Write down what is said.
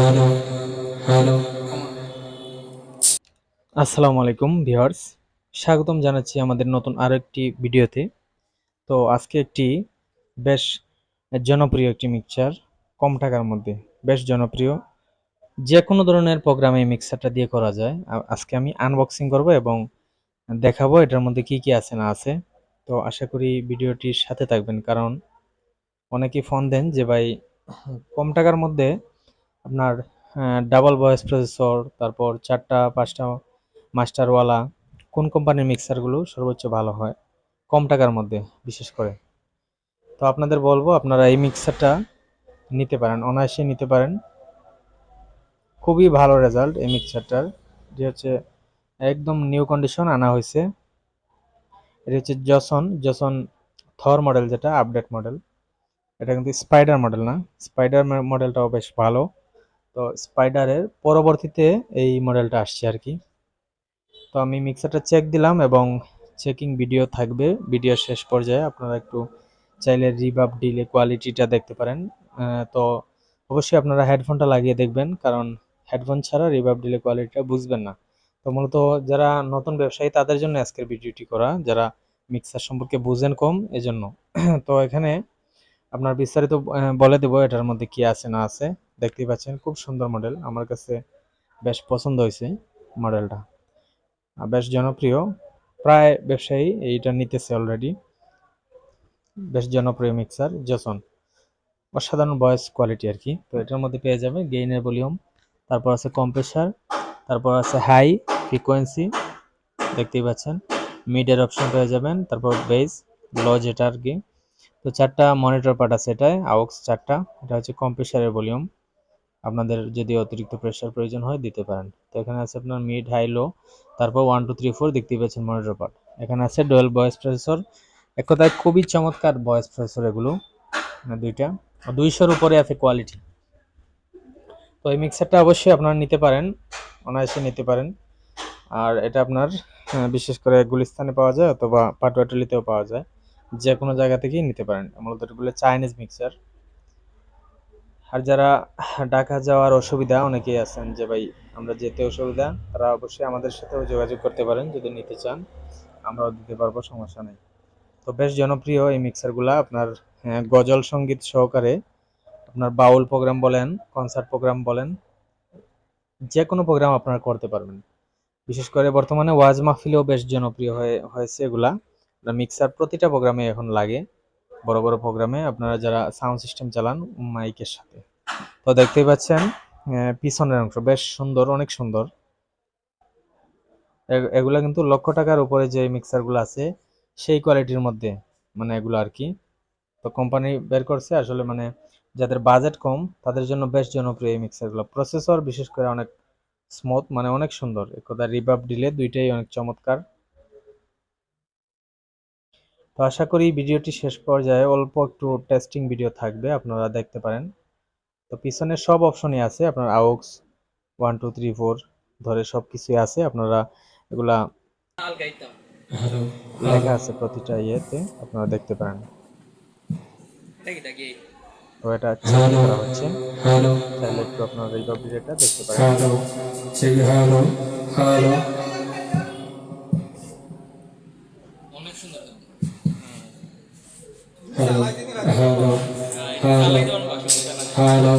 Hello hello আসসালামু আলাইকুম viewers, স্বাগতম জানাচ্ছি আমাদের নতুন আরো একটি ভিডিওতে। তো আজকে একটি বেশ জনপ্রিয় একটি মিক্সচার, কম টাকার মধ্যে বেশ জনপ্রিয়, যে কোনো ধরনের প্রোগ্রামে এই মিক্সারটা দিয়ে করা যায়। আজকে আমি আনবক্সিং করব এবং দেখাবো এটার মধ্যে কি কি আছে না আছে। তো আশা করি ভিডিওটির সাথে থাকবেন, কারণ অনেকেই ফোন দেন যে ভাই কম টাকার মধ্যে আপনার ডাবল ভয়েস প্রসেসর, তারপর 4টা 5টা মাস্টারওয়ালা কোন কোম্পানির মিক্সারগুলো সর্বোচ্চ ভালো হয় কম টাকার মধ্যে বিশেষ করে। তো আপনাদের বলবো আপনারা এই মিক্সারটা নিতে পারেন, অনায়াসে নিতে পারেন। খুবই ভালো রেজাল্ট এই মিক্সারটার। যে হচ্ছে একদম নিউ কন্ডিশন আনা হয়েছে। এটা হচ্ছে জসন জসন থর মডেল, যেটা আপডেট মডেল। এটা কিন্তু স্পাইডার মডেল না, স্পাইডার মডেলটাও বেশ ভালো। তো স্পাইডারের পরবর্তীতে এই মডেলটা আসছে আর কি। তো আমি মিক্সারটা চেক দিলাম এবং চেকিং ভিডিও থাকবে ভিডিও শেষ পর্যায়ে, আপনারা একটু চাইলে রিভাব ডিলে কোয়ালিটিটা দেখতে পারেন। তো অবশ্যই আপনারা হেডফোনটা লাগিয়ে দেখবেন, কারণ হেডফোন ছাড়া রিভাব ডিলে কোয়ালিটিটা বুঝবেন না। তো মূলত যারা নতুন ব্যবসায়ী তাদের জন্য আজকের ভিডিওটি করা, যারা মিক্সার সম্পর্কে বুঝেন কম এজন্য। তো এখানে আপনার বিস্তারিত বলে দেবো এটার মধ্যে কি আছে না আছে। দেখতেই পাচ্ছেন খুব সুন্দর মডেল, আমার কাছে বেশ পছন্দ হয়েছে মডেলটা, বেশ জনপ্রিয়। প্রায় ব্যবসায়ী এইটা নিতেছে অলরেডি। বেশ জনপ্রিয় মিক্সার জসন, অসাধারণ ভয়েস কোয়ালিটি আর কি। তো এটার মধ্যে পেয়ে যাবে গেইনের ভলিউম, তারপর আছে কম্প্রেসার, তারপর আছে হাই ফ্রিকোয়েন্সি, দেখতেই পাচ্ছেন। মিডের অপশন পেয়ে যাবেন, তারপর বেস, লো যেটা আর কি। তো 4টা মনিটর পার্ট আছে এটায়, আউক্স 4টা। এটা হচ্ছে কম্প্রেসারের ভলিউম, আপনাদের যদি অতিরিক্ত প্রেসার প্রয়োজন হয় দিতে পারেন। তো এখানে আছে আপনার মিড হাই লো, তারপর 1 2 3 4 দেখতেই পাচ্ছেন মনিটর পার্ট। এখানে আছে ডুয়াল ভয়েস প্রসেসর, এক কথায় খুবই চমৎকার ভয়েস প্রসেসর এগুলো, দুইটা 200-র উপরে আছে কোয়ালিটি। তো এই মিক্সারটা অবশ্যই আপনারা নিতে পারেন, অনায়াসে নিতে পারেন। আর এটা আপনার বিশেষ করে গুলিস্তানে পাওয়া যায় অথবা পাটুয়াটুলিতেও পাওয়া যায়, যে কোনো জায়গা থেকেই নিতে পারেন। মূলত এগুলো চাইনিজ মিক্সার। আর যারা ঢাকা যাওয়ার অসুবিধা অনেকেই আছেন যে ভাই আমরা যেতে অসুবিধা, তারা অবশ্যই আমাদের সাথেও যোগাযোগ করতে পারেন যদি নিতে চান, আমরাও দিতে পারবো, সমস্যা নেই। তো বেশ জনপ্রিয় এই মিক্সারগুলা আপনার গজল সঙ্গীত সহকারে, আপনার বাউল প্রোগ্রাম বলেন, কনসার্ট প্রোগ্রাম বলেন, যে কোনো প্রোগ্রাম আপনারা করতে পারবেন। বিশেষ করে বর্তমানে ওয়াজ মাহফিলেও বেশ জনপ্রিয় হয়েছে এগুলা। মিক্সার প্রতিটা প্রোগ্রামে এখন লাগে, বড় বড় প্রোগ্রামে আপনারা যারা সাউন্ড সিস্টেম চালান মাইকের সাথে। তো দেখতেই পাচ্ছেন পিছনের অংশ বেশ সুন্দর, অনেক সুন্দর। এগুলা কিন্তু লক্ষ টাকার উপরে যে মিক্সারগুলো আছে সেই কোয়ালিটির মধ্যে, মানে এগুলো আর কি। তো কোম্পানি বের করছে আসলে, মানে যাদের বাজেট কম তাদের জন্য বেশ জনপ্রিয় এই মিক্সারগুলো। প্রসেসর বিশেষ করে অনেক স্মুথ, মানে অনেক সুন্দর, এক কথা রিভাব দিলে দুইটাই অনেক চমৎকার। তো আশা করি ভিডিওটি শেষ পর্যায়ে অল্প একটু টেস্টিং ভিডিও থাকবে, আপনারা দেখতে পারেন। তো পিছনে সব অপশনই আছে, আপনার আউক্স 1 2 3 4 ধরে সব কিছুই আছে, আপনারা এগুলা হ্যালো হ্যালো লেখা আছে প্রতিটা ইয়েতে, আপনারা দেখতে পারেন। তো এটা চেকিং হ্যালো করা হচ্ছে, হ্যালো চাইলে একটু আপনারা রিভাব ভিডিওটা দেখতে পারেন। হ্যালো সেই hello hello hello hello hello hello